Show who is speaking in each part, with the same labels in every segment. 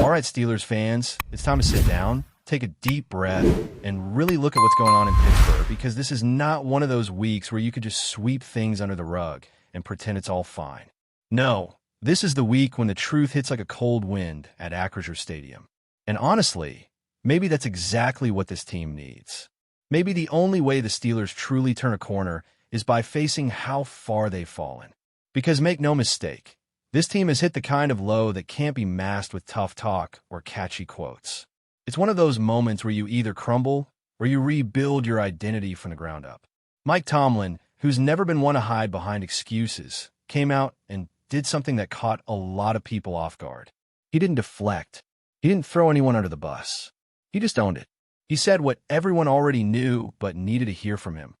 Speaker 1: All right, Steelers fans, it's time to sit down, take a deep breath, and really look at what's going on in Pittsburgh, because this is not one of those weeks where you could just sweep things under the rug and pretend it's all fine. No, this is the week when the truth hits like a cold wind at Acrisure Stadium. And honestly, maybe that's exactly what this team needs. Maybe the only way the Steelers truly turn a corner is by facing how far they've fallen. Because make no mistake, this team has hit the kind of low that can't be masked with tough talk or catchy quotes. It's one of those moments where you either crumble or you rebuild your identity from the ground up. Mike Tomlin, who's never been one to hide behind excuses, came out and did something that caught a lot of people off guard. He didn't deflect. He didn't throw anyone under the bus. He just owned it. He said what everyone already knew but needed to hear from him.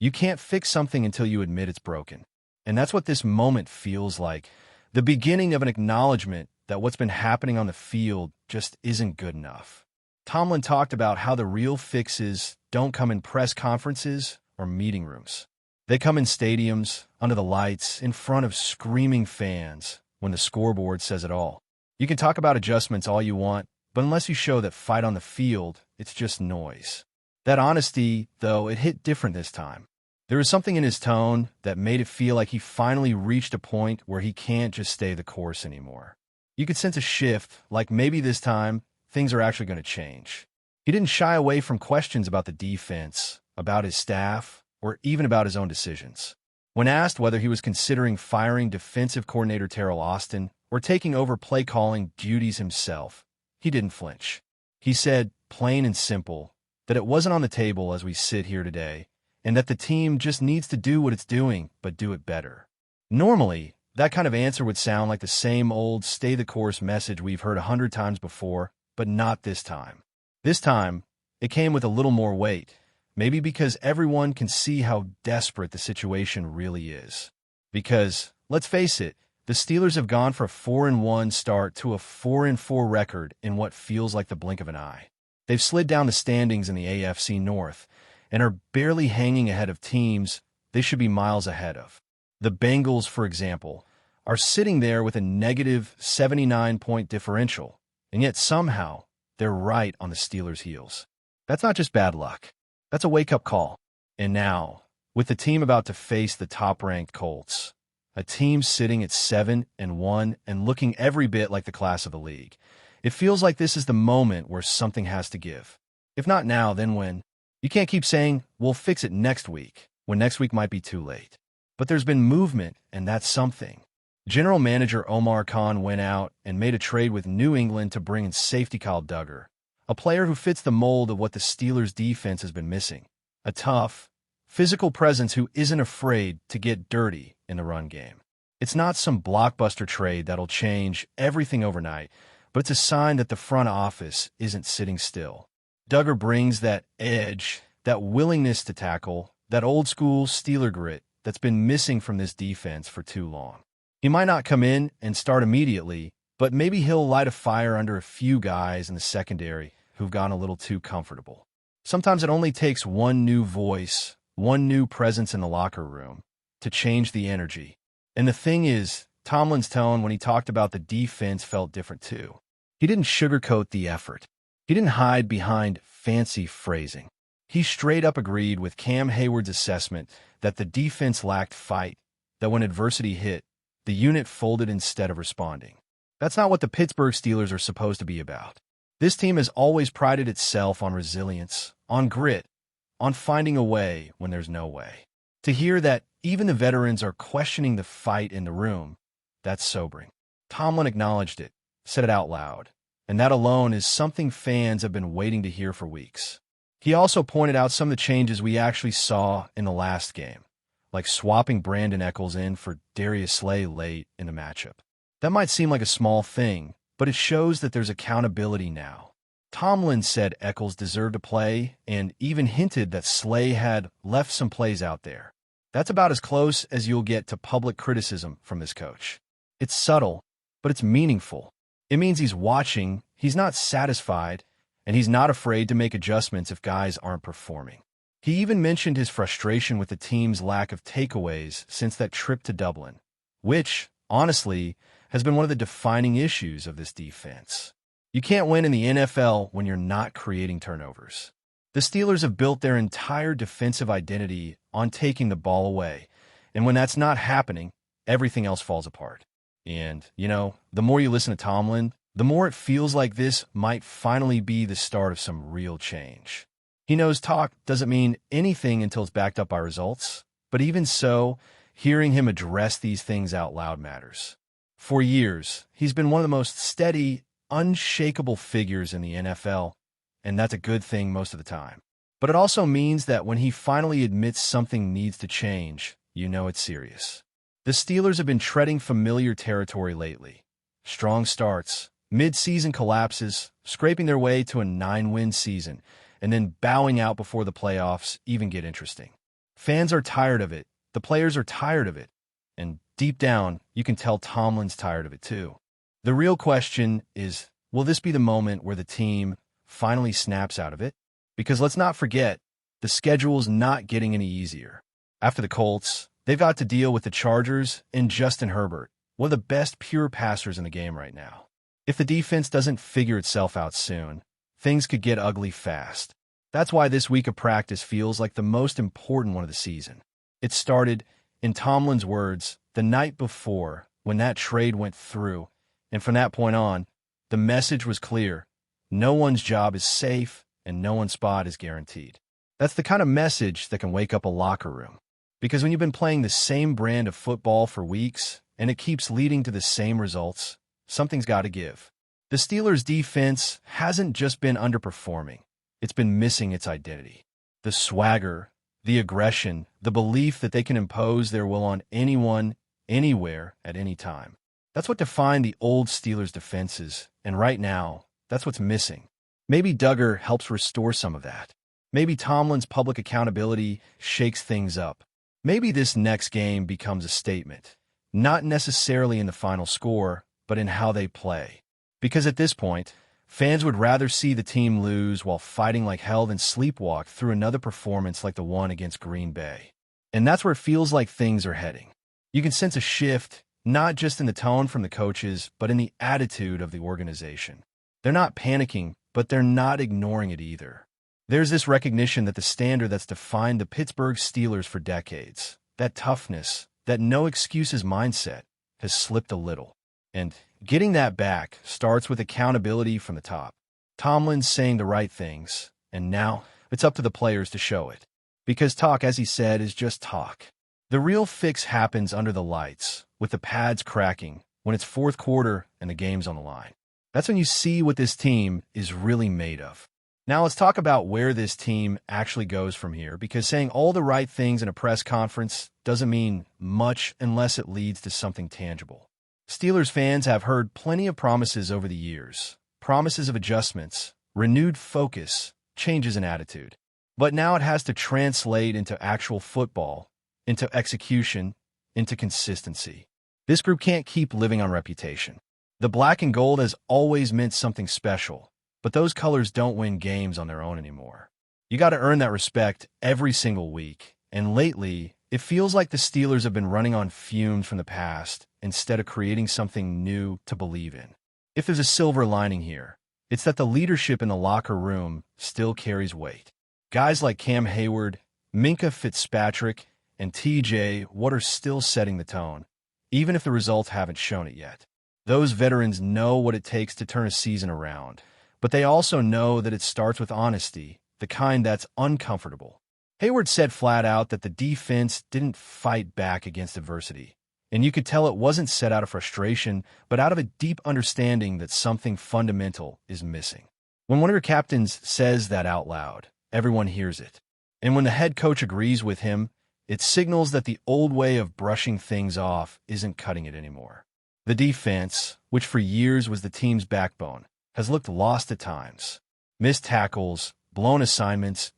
Speaker 1: You can't fix something until you admit it's broken. And that's what this moment feels like. The beginning of an acknowledgement that what's been happening on the field just isn't good enough. Tomlin talked about how the real fixes don't come in press conferences or meeting rooms. They come in stadiums, under the lights, in front of screaming fans, when the scoreboard says it all. You can talk about adjustments all you want, but unless you show that fight on the field, it's just noise. That honesty, though, it hit different this time. There was something in his tone that made it feel like he finally reached a point where he can't just stay the course anymore. You could sense a shift, like maybe this time, things are actually going to change. He didn't shy away from questions about the defense, about his staff, or even about his own decisions. When asked whether he was considering firing defensive coordinator Teryl Austin or taking over play-calling duties himself, he didn't flinch. He said, plain and simple, that it wasn't on the table as we sit here today, and that the team just needs to do what it's doing, but do it better. Normally, that kind of answer would sound like the same old stay-the-course message we've heard 100 times before, but not this time. This time, it came with a little more weight, maybe because everyone can see how desperate the situation really is. Because, let's face it, the Steelers have gone from a 4-1 start to a 4-4 record in what feels like the blink of an eye. They've slid down the standings in the AFC North, and are barely hanging ahead of teams they should be miles ahead of. The Bengals, for example, are sitting there with a negative 79-point differential, and yet somehow they're right on the Steelers' heels. That's not just bad luck. That's a wake-up call. And now, with the team about to face the top-ranked Colts, a team sitting at 7-1 and looking every bit like the class of the league, it feels like this is the moment where something has to give. If not now, then when? You can't keep saying, we'll fix it next week, when next week might be too late. But there's been movement, and that's something. General Manager Omar Khan went out and made a trade with New England to bring in safety Kyle Duggar, a player who fits the mold of what the Steelers' defense has been missing. A tough, physical presence who isn't afraid to get dirty in the run game. It's not some blockbuster trade that'll change everything overnight, but it's a sign that the front office isn't sitting still. Duggar brings that edge, that willingness to tackle, that old-school Steeler grit that's been missing from this defense for too long. He might not come in and start immediately, but maybe he'll light a fire under a few guys in the secondary who've gotten a little too comfortable. Sometimes it only takes one new voice, one new presence in the locker room to change the energy. And the thing is, Tomlin's tone when he talked about the defense felt different too. He didn't sugarcoat the effort. He didn't hide behind fancy phrasing. He straight up agreed with Cam Hayward's assessment that the defense lacked fight, that when adversity hit, the unit folded instead of responding. That's not what the Pittsburgh Steelers are supposed to be about. This team has always prided itself on resilience, on grit, on finding a way when there's no way. To hear that even the veterans are questioning the fight in the room, that's sobering. Tomlin acknowledged it, said it out loud. And that alone is something fans have been waiting to hear for weeks. He also pointed out some of the changes we actually saw in the last game, like swapping Brandon Echols in for Darius Slay late in the matchup. That might seem like a small thing, but it shows that there's accountability now. Tomlin said Echols deserved to play and even hinted that Slay had left some plays out there. That's about as close as you'll get to public criticism from this coach. It's subtle, but it's meaningful. It means he's watching, he's not satisfied, and he's not afraid to make adjustments if guys aren't performing. He even mentioned his frustration with the team's lack of takeaways since that trip to Dublin, which, honestly, has been one of the defining issues of this defense. You can't win in the NFL when you're not creating turnovers. The Steelers have built their entire defensive identity on taking the ball away, and when that's not happening, everything else falls apart. And, the more you listen to Tomlin, the more it feels like this might finally be the start of some real change. He knows talk doesn't mean anything until it's backed up by results, but even so, hearing him address these things out loud matters. For years, he's been one of the most steady, unshakable figures in the NFL, and that's a good thing most of the time. But it also means that when he finally admits something needs to change, it's serious. The Steelers have been treading familiar territory lately. Strong starts, mid-season collapses, scraping their way to a 9-win season, and then bowing out before the playoffs even get interesting. Fans are tired of it, the players are tired of it, and deep down, you can tell Tomlin's tired of it too. The real question is, will this be the moment where the team finally snaps out of it? Because let's not forget, the schedule's not getting any easier. After the Colts, they've got to deal with the Chargers and Justin Herbert, one of the best pure passers in the game right now. If the defense doesn't figure itself out soon, things could get ugly fast. That's why this week of practice feels like the most important one of the season. It started, in Tomlin's words, the night before when that trade went through, and from that point on, the message was clear. No one's job is safe, and no one's spot is guaranteed. That's the kind of message that can wake up a locker room. Because when you've been playing the same brand of football for weeks, and it keeps leading to the same results, something's got to give. The Steelers' defense hasn't just been underperforming. It's been missing its identity. The swagger, the aggression, the belief that they can impose their will on anyone, anywhere, at any time. That's what defined the old Steelers' defenses, and right now, that's what's missing. Maybe Duggar helps restore some of that. Maybe Tomlin's public accountability shakes things up. Maybe this next game becomes a statement, not necessarily in the final score, but in how they play. Because at this point, fans would rather see the team lose while fighting like hell than sleepwalk through another performance like the one against Green Bay. And that's where it feels like things are heading. You can sense a shift, not just in the tone from the coaches, but in the attitude of the organization. They're not panicking, but they're not ignoring it either. There's this recognition that the standard that's defined the Pittsburgh Steelers for decades, that toughness, that no-excuses mindset, has slipped a little. And getting that back starts with accountability from the top. Tomlin's saying the right things, and now it's up to the players to show it. Because talk, as he said, is just talk. The real fix happens under the lights, with the pads cracking, when it's fourth quarter and the game's on the line. That's when you see what this team is really made of. Now let's talk about where this team actually goes from here, because saying all the right things in a press conference doesn't mean much unless it leads to something tangible. Steelers fans have heard plenty of promises over the years, promises of adjustments, renewed focus, changes in attitude. But now it has to translate into actual football, into execution, into consistency. This group can't keep living on reputation. The black and gold has always meant something special, but those colors don't win games on their own anymore. You got to earn that respect every single week, and lately, it feels like the Steelers have been running on fumes from the past instead of creating something new to believe in. If there's a silver lining here, it's that the leadership in the locker room still carries weight. Guys like Cam Hayward, Minkah Fitzpatrick, and TJ Watt are still setting the tone, even if the results haven't shown it yet. Those veterans know what it takes to turn a season around, but they also know that it starts with honesty, the kind that's uncomfortable. Hayward said flat out that the defense didn't fight back against adversity, and you could tell it wasn't set out of frustration, but out of a deep understanding that something fundamental is missing. When one of your captains says that out loud, everyone hears it. And when the head coach agrees with him, it signals that the old way of brushing things off isn't cutting it anymore. The defense, which for years was the team's backbone, has looked lost at times. Missed tackles, blown assignments,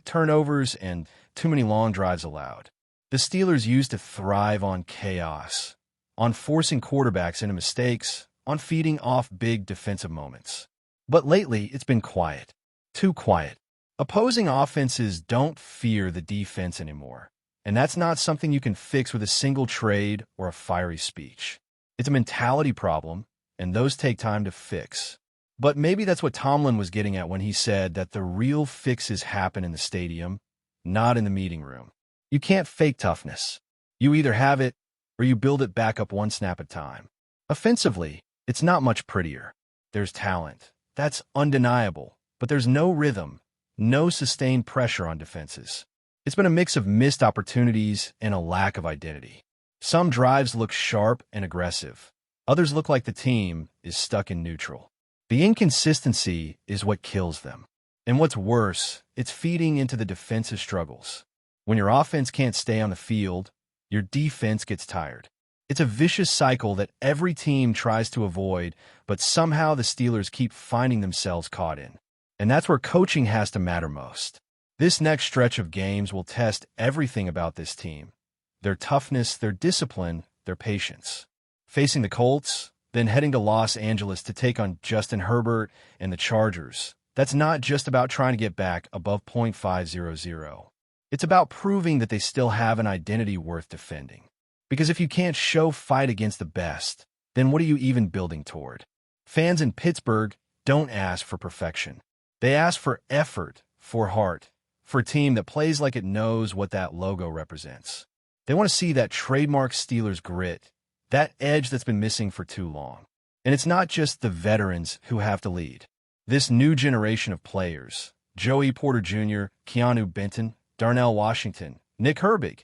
Speaker 1: turnovers, and too many long drives allowed. The Steelers used to thrive on chaos, on forcing quarterbacks into mistakes, on feeding off big defensive moments. But lately, it's been quiet. Too quiet. Opposing offenses don't fear the defense anymore, and that's not something you can fix with a single trade or a fiery speech. It's a mentality problem, and those take time to fix. But maybe that's what Tomlin was getting at when he said that the real fixes happen in the stadium, not in the meeting room. You can't fake toughness. You either have it or you build it back up one snap at a time. Offensively, it's not much prettier. There's talent. That's undeniable. But there's no rhythm, no sustained pressure on defenses. It's been a mix of missed opportunities and a lack of identity. Some drives look sharp and aggressive. Others look like the team is stuck in neutral. The inconsistency is what kills them. And what's worse, it's feeding into the defensive struggles. When your offense can't stay on the field, your defense gets tired. It's a vicious cycle that every team tries to avoid, but somehow the Steelers keep finding themselves caught in. And that's where coaching has to matter most. This next stretch of games will test everything about this team: their toughness, their discipline, their patience. Facing the Colts, then heading to Los Angeles to take on Justin Herbert and the Chargers. That's not just about trying to get back above .500. It's about proving that they still have an identity worth defending. Because if you can't show fight against the best, then what are you even building toward? Fans in Pittsburgh don't ask for perfection. They ask for effort, for heart, for a team that plays like it knows what that logo represents. They want to see that trademark Steelers grit, that edge that's been missing for too long. And it's not just the veterans who have to lead. This new generation of players, Joey Porter Jr., Keanu Benton, Darnell Washington, Nick Herbig,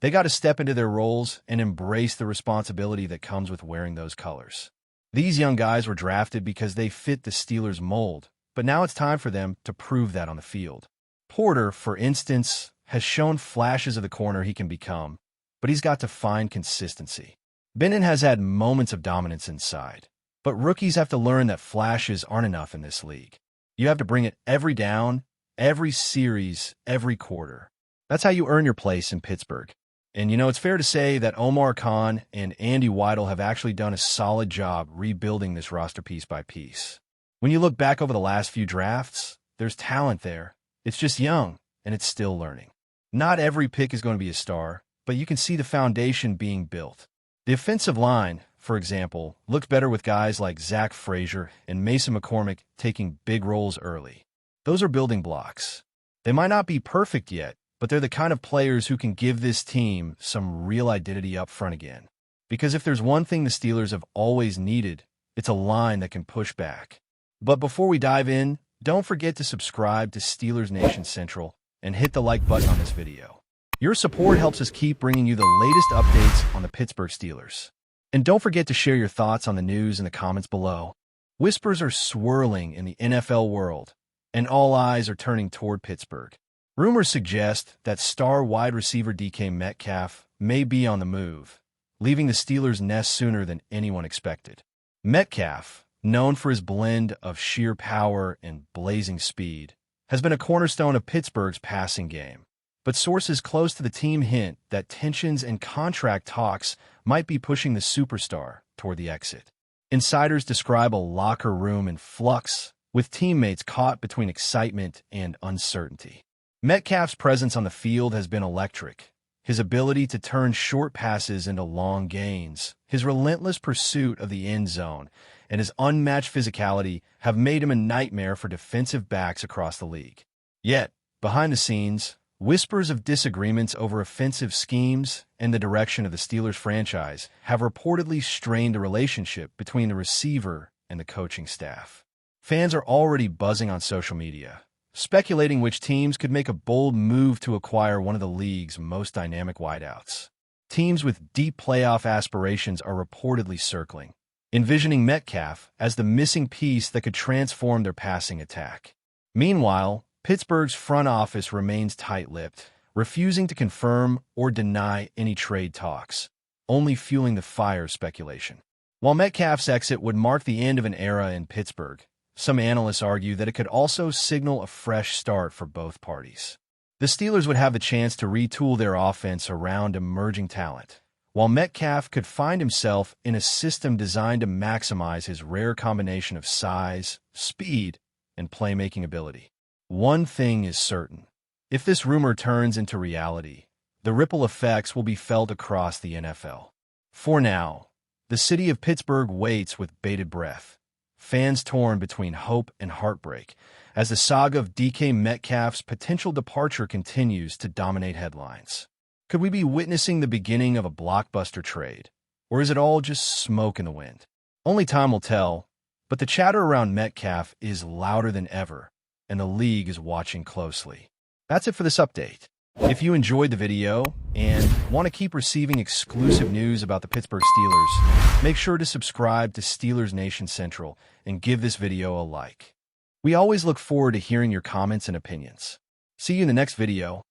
Speaker 1: they got to step into their roles and embrace the responsibility that comes with wearing those colors. These young guys were drafted because they fit the Steelers' mold, but now it's time for them to prove that on the field. Porter, for instance, has shown flashes of the corner he can become, but he's got to find consistency. Benton has had moments of dominance inside, but rookies have to learn that flashes aren't enough in this league. You have to bring it every down, every series, every quarter. That's how you earn your place in Pittsburgh. And it's fair to say that Omar Khan and Andy Weidl have actually done a solid job rebuilding this roster piece by piece. When you look back over the last few drafts, there's talent there. It's just young, and it's still learning. Not every pick is going to be a star, but you can see the foundation being built. The offensive line, for example, looks better with guys like Zach Frazier and Mason McCormick taking big roles early. Those are building blocks. They might not be perfect yet, but they're the kind of players who can give this team some real identity up front again. Because if there's one thing the Steelers have always needed, it's a line that can push back. But before we dive in, don't forget to subscribe to Steelers Nation Central and hit the like button on this video. Your support helps us keep bringing you the latest updates on the Pittsburgh Steelers. And don't forget to share your thoughts on the news in the comments below. Whispers are swirling in the NFL world, and all eyes are turning toward Pittsburgh. Rumors suggest that star wide receiver DK Metcalf may be on the move, leaving the Steelers' nest sooner than anyone expected. Metcalf, known for his blend of sheer power and blazing speed, has been a cornerstone of Pittsburgh's passing game. But sources close to the team hint that tensions and contract talks might be pushing the superstar toward the exit. Insiders describe a locker room in flux, with teammates caught between excitement and uncertainty. Metcalf's presence on the field has been electric. His ability to turn short passes into long gains, his relentless pursuit of the end zone, and his unmatched physicality have made him a nightmare for defensive backs across the league. Yet, behind the scenes, whispers of disagreements over offensive schemes and the direction of the Steelers franchise have reportedly strained the relationship between the receiver and the coaching staff. Fans are already buzzing on social media, speculating which teams could make a bold move to acquire one of the league's most dynamic wideouts. Teams with deep playoff aspirations are reportedly circling, envisioning Metcalf as the missing piece that could transform their passing attack. Meanwhile, Pittsburgh's front office remains tight-lipped, refusing to confirm or deny any trade talks, only fueling the fire of speculation. While Metcalf's exit would mark the end of an era in Pittsburgh, some analysts argue that it could also signal a fresh start for both parties. The Steelers would have the chance to retool their offense around emerging talent, while Metcalf could find himself in a system designed to maximize his rare combination of size, speed, and playmaking ability. One thing is certain: if this rumor turns into reality, the ripple effects will be felt across the NFL. For now, the city of Pittsburgh waits with bated breath, fans torn between hope and heartbreak as the saga of DK Metcalf's potential departure continues to dominate headlines. Could we be witnessing the beginning of a blockbuster trade, or is it all just smoke in the wind? Only time will tell, but the chatter around Metcalf is louder than ever, and the league is watching closely. That's it for this update. If you enjoyed the video and want to keep receiving exclusive news about the Pittsburgh Steelers, make sure to subscribe to Steelers Nation Central and give this video a like. We always look forward to hearing your comments and opinions. See you in the next video.